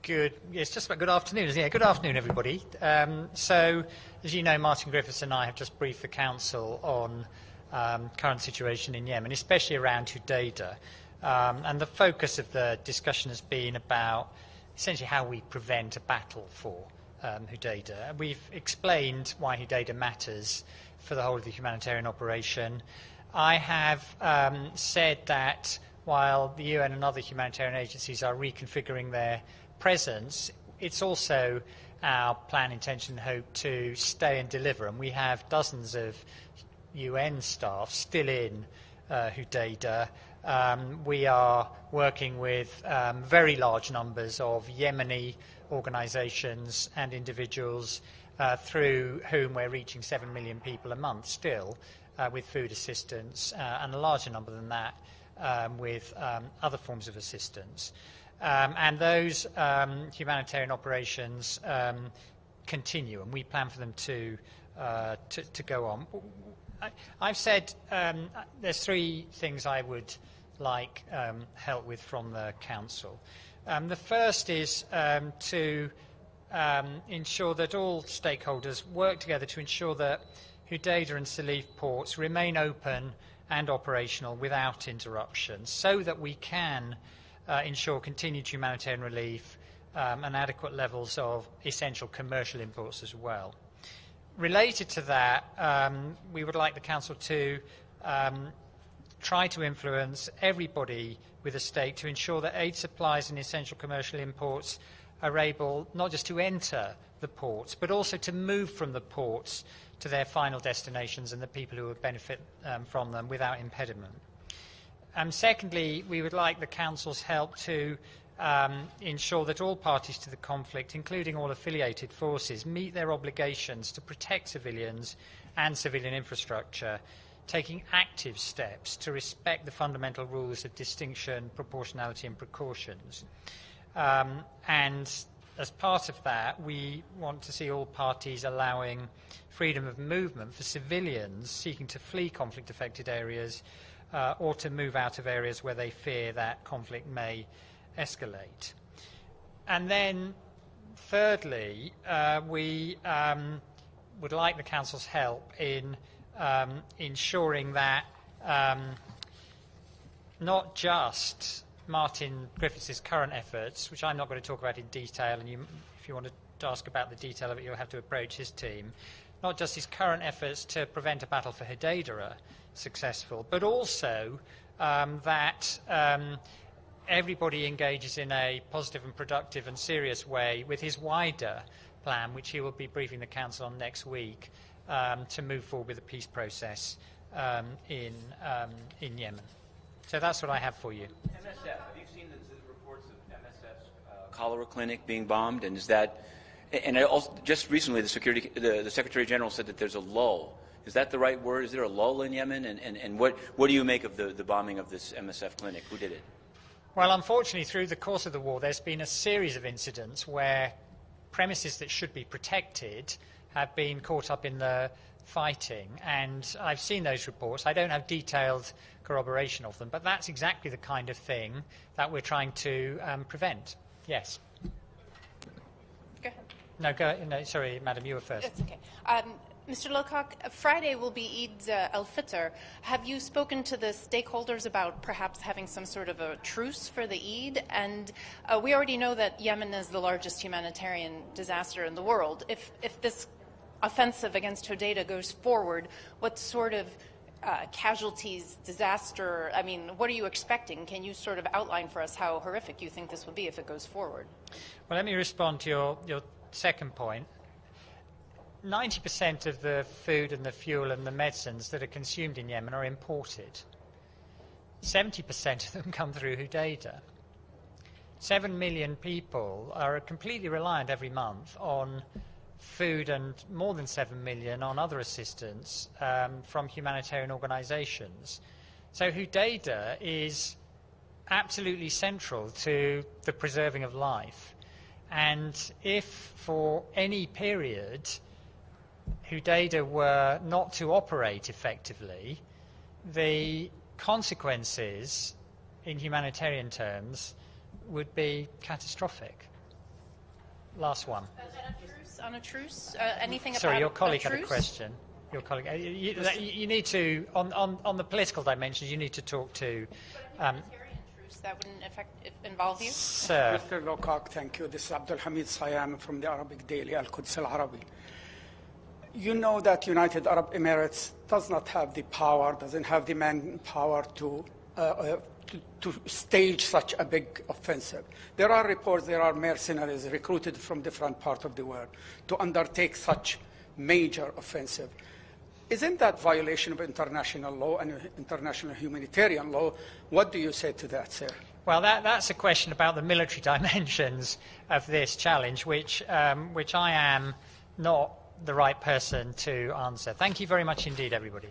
It's just about good afternoon, isn't it? Good afternoon, everybody. So, as you know, Martin Griffiths and I have just briefed the Council on current situation in Yemen, especially around Hodeidah. And the focus of the discussion has been about essentially how we prevent a battle for Hodeidah. We've explained why Hodeidah matters for the whole of the humanitarian operation. I have said that while the UN and other humanitarian agencies are reconfiguring their presence, it's also our plan, intention, hope to stay and deliver. And we have dozens of UN staff still in Hodeidah. We are working with very large numbers of Yemeni organisations and individuals through whom we're reaching 7 million people a month still with food assistance, and a larger number than that with other forms of assistance. And those humanitarian operations continue, and we plan for them to go on. I've said there's three things I would like help with from the Council. The first is to ensure that all stakeholders work together to ensure that Hodeidah and Salif ports remain open and operational without interruption, so that we can ensure continued humanitarian relief and adequate levels of essential commercial imports as well. Related to that, we would like the Council to try to influence everybody with a stake to ensure that aid supplies and essential commercial imports are able not just to enter the ports, but also to move from the ports to their final destinations and the people who would benefit from them without impediment. Secondly, we would like the Council's help to ensure that all parties to the conflict, including all affiliated forces, meet their obligations to protect civilians and civilian infrastructure, taking active steps to respect the fundamental rules of distinction, proportionality and precautions. And as part of that, we want to see all parties allowing freedom of movement for civilians seeking to flee conflict-affected areas or to move out of areas where they fear that conflict may escalate. And then, thirdly, we would like the Council's help in ensuring that not just Martin Griffiths' current efforts, which I'm not going to talk about in detail, and if you want to ask about the detail of it, you'll have to approach his team, not just his current efforts to prevent a battle for Hodeidah are successful, but also that everybody engages in a positive and productive and serious way with his wider plan, which he will be briefing the Council on next week, to move forward with the peace process in Yemen. So that's what I have for you. MSF, have you seen the reports of MSF's cholera clinic being bombed? And is that, and also, just recently the Secretary General said that there's a lull. Is that the right word? Is there a lull in Yemen? And what do you make of the bombing of this MSF clinic? Who did it? Well, unfortunately, through the course of the war, there's been a series of incidents where premises that should be protected have been caught up in the fighting, and I've seen those reports. I don't have detailed corroboration of them, but that's exactly the kind of thing that we're trying to prevent. Yes. Go ahead. No, sorry, Madam, you were first. It's okay. Mr. Lowcock, Friday will be Eid al-Fitr. Have you spoken to the stakeholders about perhaps having some sort of a truce for the Eid? And we already know that Yemen is the largest humanitarian disaster in the world. If this offensive against Hodeidah goes forward, what sort of casualties, disaster, I mean, what are you expecting? Can you sort of outline for us how horrific you think this will be if it goes forward? Well, let me respond to your second point. 90% of the food and the fuel and the medicines that are consumed in Yemen are imported. 70% of them come through Hodeidah. 7 million people are completely reliant every month on food, and more than 7 million on other assistance from humanitarian organisations. So Hodeidah is absolutely central to the preserving of life. And if for any period Hodeidah were not to operate effectively, the consequences in humanitarian terms would be catastrophic. last one. On a truce? Anything Sorry, about your colleague a had a truce? question. Your colleague, you need to, on the political dimensions, you need to talk to... Humanitarian truce, that wouldn't involve you? Sir. Mr. Lowcock, thank you. This is Abdul Hamid Sayam from the Arabic daily Al-Quds Al-Arabi. You know that United Arab Emirates does not have the power, doesn't have the manpower to stage such a big offensive. There are reports there are mercenaries recruited from different parts of the world to undertake such major offensive. Isn't that violation of international law and international humanitarian law? What do you say to that, sir? Well, that's a question about the military dimensions of this challenge, which I am not the right person to answer. Thank you very much indeed, everybody.